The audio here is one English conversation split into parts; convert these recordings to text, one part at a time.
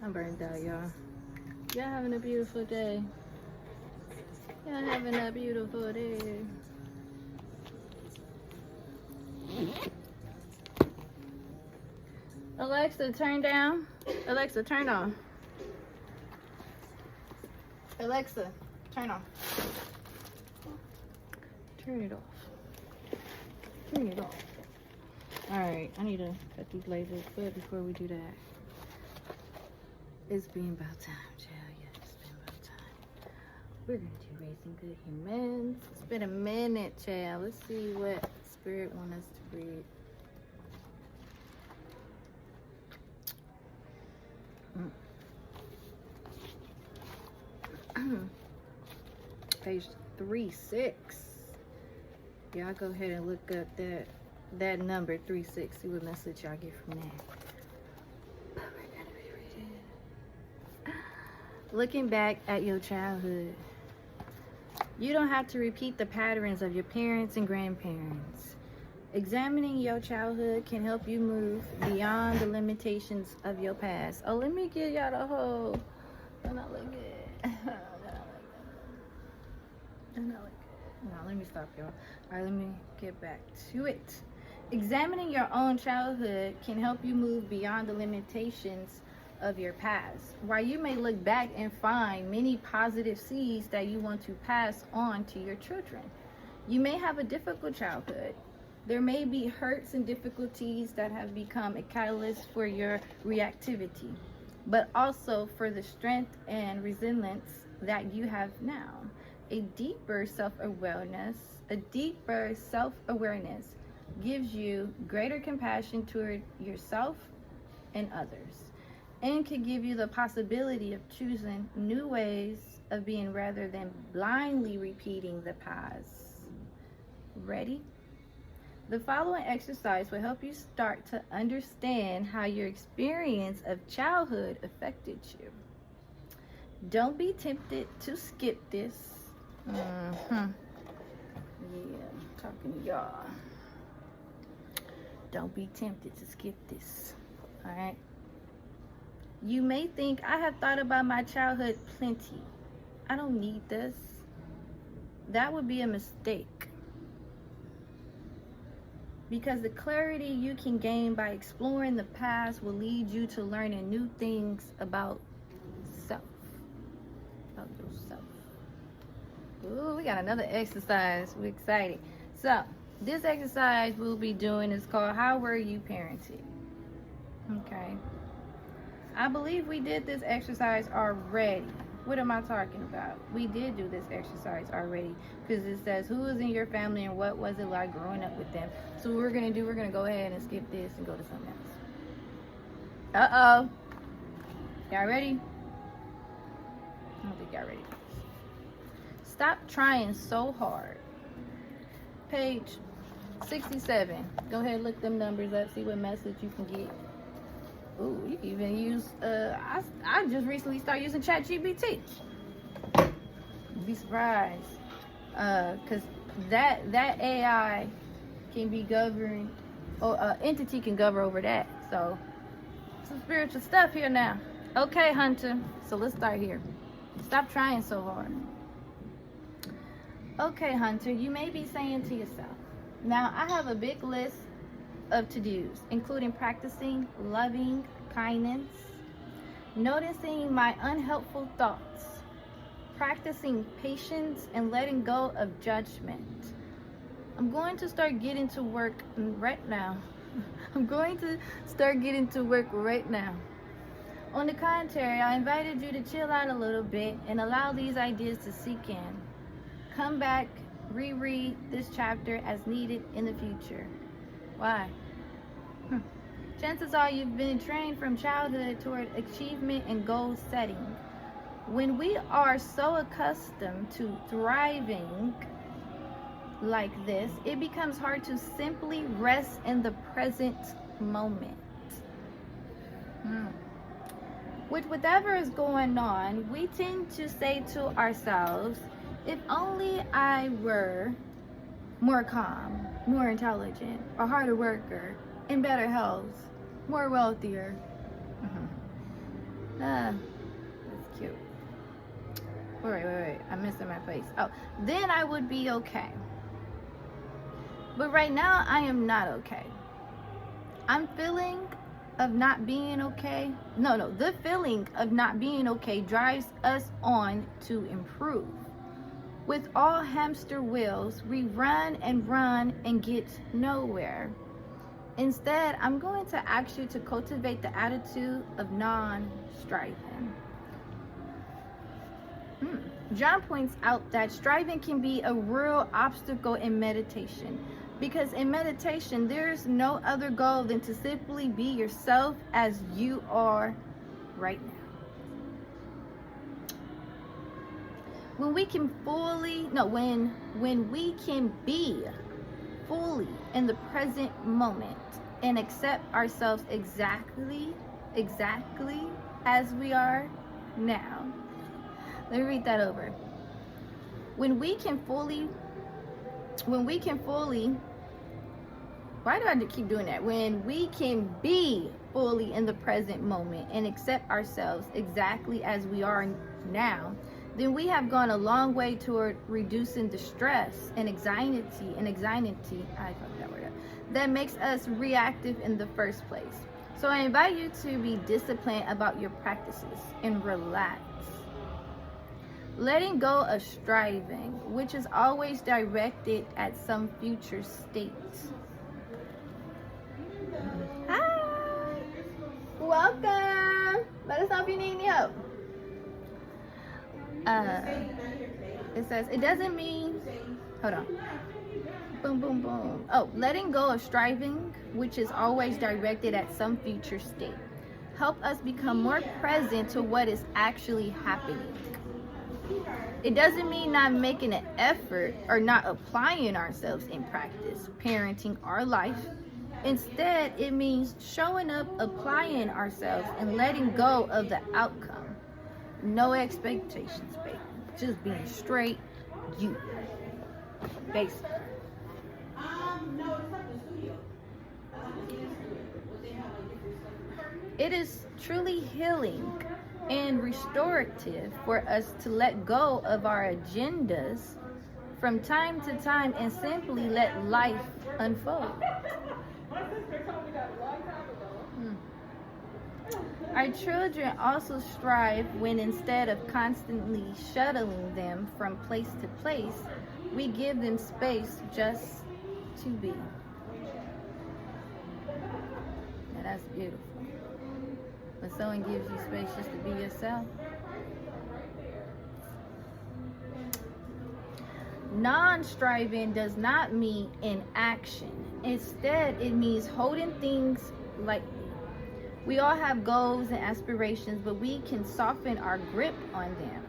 I'm burned out, y'all. Y'all having a beautiful day. Y'all having a beautiful day. Alexa, turn down. Alexa, turn on. Alexa, turn on. Turn it off. Turn it off. Alright, I need to cut these lasers, but before we do that, it's been about time, child. Yeah, it's been about time. We're gonna do Raising Good Humans. It's been a minute, child. Let's see what Spirit wants us to read. Page 3-6. Y'all go ahead and look up that number 3-6. See what message y'all get from that. But we're gonna be reading. Looking back at your childhood. You don't have to repeat the patterns of your parents and grandparents. Examining your childhood can help you move beyond the limitations of your past. Oh, let me get y'all the whole. I'm not like it. No, let me stop, y'all. All right, let me get back to it. Examining your own childhood can help you move beyond the limitations of your past. While you may look back and find many positive seeds that you want to pass on to your children, you may have a difficult childhood. There may be hurts and difficulties that have become a catalyst for your reactivity, but also for the strength and resilience that you have now. A deeper self-awareness gives you greater compassion toward yourself and others, and can give you the possibility of choosing new ways of being rather than blindly repeating the past. Ready? The following exercise will help you start to understand how your experience of childhood affected you. Don't be tempted to skip this. Yeah, I'm talking to y'all. Don't be tempted to skip this. All right. You may think, I have thought about my childhood plenty. I don't need this. That would be a mistake. Because the clarity you can gain by exploring the past will lead you to learning new things about self. About yourself. Ooh, we got another exercise. We're excited. So, this exercise we'll be doing is called How Were You Parented? Okay. I believe we did this exercise already. What am I talking about? We did do this exercise already because it says who was in your family and what was it like growing up with them. So what we're going to do, we're going to go ahead and skip this and go to something else. Uh-oh. Y'all ready? I don't think y'all ready. Stop trying so hard. Page 67. Go ahead and look them numbers up, see what message you can get. Ooh, you can even use, I just recently started using ChatGPT. Be surprised. Because that AI can be governed, or entity can govern over that. So, some spiritual stuff here now. Okay, Hunter. So let's start here. Stop trying so hard. Okay, Hunter, you may be saying to yourself, now I have a big list of to-dos, including practicing loving kindness, noticing my unhelpful thoughts, practicing patience, and letting go of judgment. I'm going to start getting to work right now. On the contrary, I invited you to chill out a little bit and allow these ideas to sink in. Come back, reread this chapter as needed in the future. Why? Chances are you've been trained from childhood toward achievement and goal setting. When we are so accustomed to thriving like this, it becomes hard to simply rest in the present moment. With whatever is going on, we tend to say to ourselves, if only I were more calm, more intelligent, a harder worker, in better health, more wealthier. That's cute. Wait. I'm missing my place. Oh, then I would be okay. But right now, I am not okay. I'm feeling of not being okay. No, the feeling of not being okay drives us on to improve. With all hamster wheels, we run and get nowhere. Instead, I'm going to ask you to cultivate the attitude of non-striving. John points out that striving can be a real obstacle in meditation, because in meditation, there's no other goal than to simply be yourself as you are right now. When we can when we can be fully in the present moment and accept ourselves exactly as we are now. Let me read that over. When we can fully, why do I keep doing that? When we can be fully in the present moment and accept ourselves exactly as we are now, then we have gone a long way toward reducing the stress and anxiety, I fucked that word up, that makes us reactive in the first place. So I invite you to be disciplined about your practices and relax. Letting go of striving, which is always directed at some future state. Hi! Welcome! Let us know if you need any help. It says, it doesn't mean, hold on. Boom. Oh, letting go of striving, which is always directed at some future state. Help us become more present to what is actually happening. It doesn't mean not making an effort or not applying ourselves in practice, parenting, or life. Instead, it means showing up, applying ourselves, and letting go of the outcome. No expectations, baby. Just being straight you. Basically. It is truly healing and restorative for us to let go of our agendas from time to time and simply let life unfold. Our children also strive when, instead of constantly shuttling them from place to place, we give them space just to be. Now that's beautiful. When someone gives you space just to be yourself. Non-striving does not mean inaction. Instead, it means holding things lightly. We all have goals and aspirations, but we can soften our grip on them.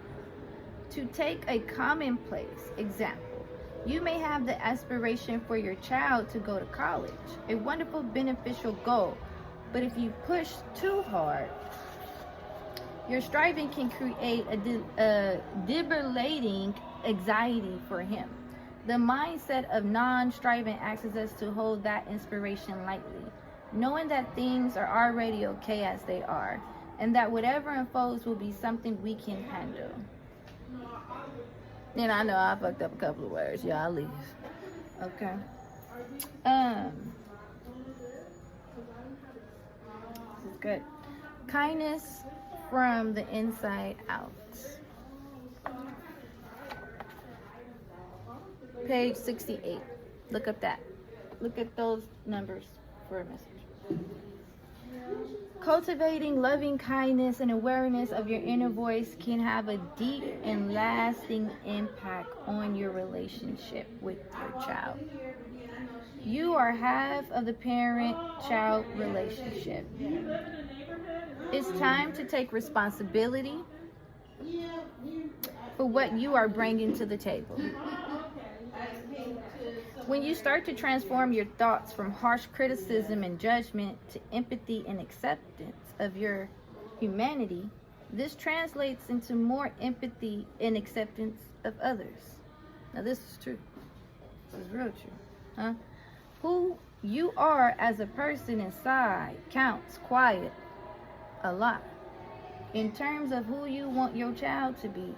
To take a commonplace example, you may have the aspiration for your child to go to college, a wonderful, beneficial goal. But if you push too hard, your striving can create a debilitating anxiety for him. The mindset of non-striving asks us to hold that inspiration lightly, knowing that things are already okay as they are, and that whatever unfolds will be something we can handle. And I know I fucked up a couple of words. Y'all leave. Okay. This is good. Kindness from the inside out. Page 68. Look up that. Look at those numbers for a message. Cultivating loving kindness and awareness of your inner voice can have a deep and lasting impact on your relationship with your child. You are half of the parent-child relationship. It's time to take responsibility for what you are bringing to the table. When you start to transform your thoughts from harsh criticism and judgment to empathy and acceptance of your humanity, this translates into more empathy and acceptance of others. Now this is true. This is real true. Huh? Who you are as a person inside counts quite a lot. in terms of who you want your child to be.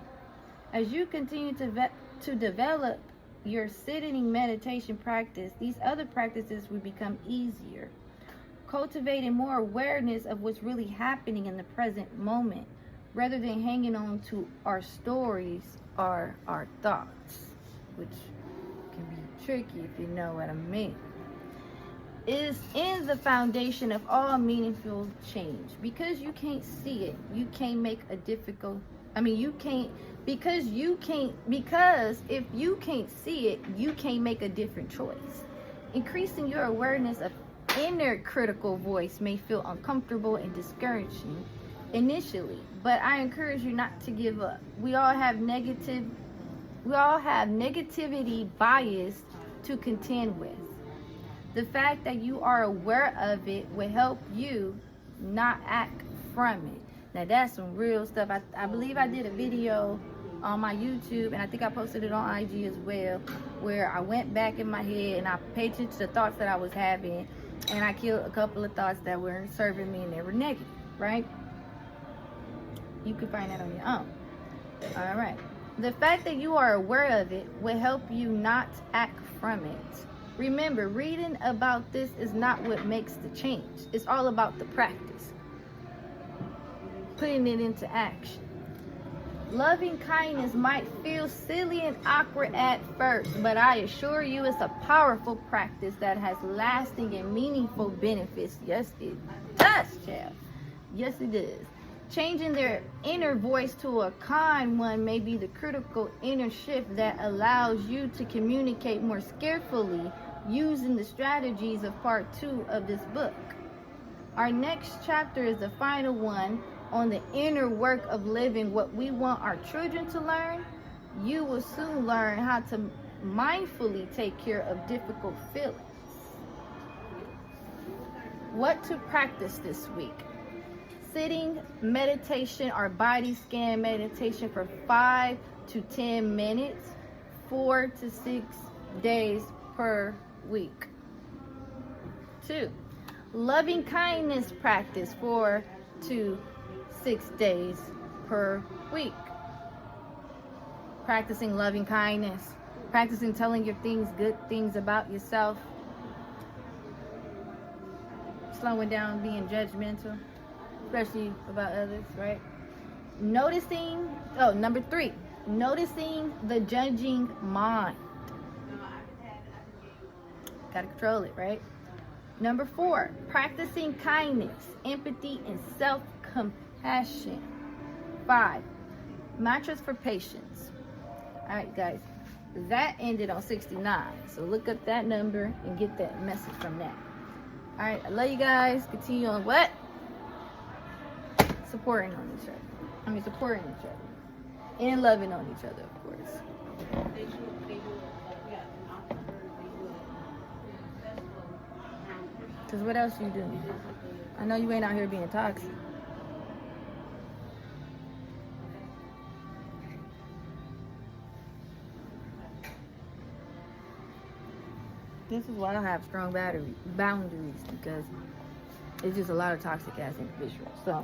As you continue to develop your sitting meditation practice, these other practices will become easier. Cultivating more awareness of what's really happening in the present moment, rather than hanging on to our stories or our thoughts, which can be tricky if you know what I mean, is in the foundation of all meaningful change. Because you can't see it, you can't make a difficult, because if you can't see it, you can't make a different choice. Increasing your awareness of inner critical voice may feel uncomfortable and discouraging initially, but I encourage you not to give up. We all have negativity bias to contend with. The fact that you are aware of it will help you not act from it. Now that's some real stuff. I believe I did a video on my YouTube, and I think I posted it on IG as well, where I went back in my head and I paid attention to the thoughts that I was having, and I killed a couple of thoughts that weren't serving me and they were negative, right? You can find that on your own. All right. The fact that you are aware of it will help you not act from it. Remember, reading about this is not what makes the change. It's all about the practice. Putting it into action. Loving kindness might feel silly and awkward at first, but I assure you it's a powerful practice that has lasting and meaningful benefits. Yes, it does, child. Yes, it does. Changing their inner voice to a kind one may be the critical inner shift that allows you to communicate more skillfully using the strategies of part 2 of this book. Our next chapter is the final one on the inner work of living what we want our children to learn. You will soon learn how to mindfully take care of difficult feelings. What to practice this week? Sitting meditation or body scan meditation for 5 to 10 minutes, 4 to 6 days per week. 2. Loving kindness practice 4 to 6 days per week. Practicing loving kindness, practicing telling your good things about yourself, slowing down being judgmental, especially about others, right? Number 3, noticing the judging mind. Gotta control it, right? Number 4, practicing kindness, empathy, and self-compassion. 5, mantras for patience. All right, guys, that ended on 69. So look up that number and get that message from that. All right, I love you guys. Continue on what? Supporting each other. And loving on each other, of course. Because what else you doing? I know you ain't out here being toxic. This is why I have strong boundaries, because it's just a lot of toxic ass individuals. So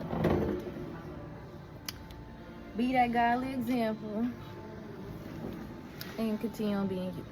be that godly example and continue on being you.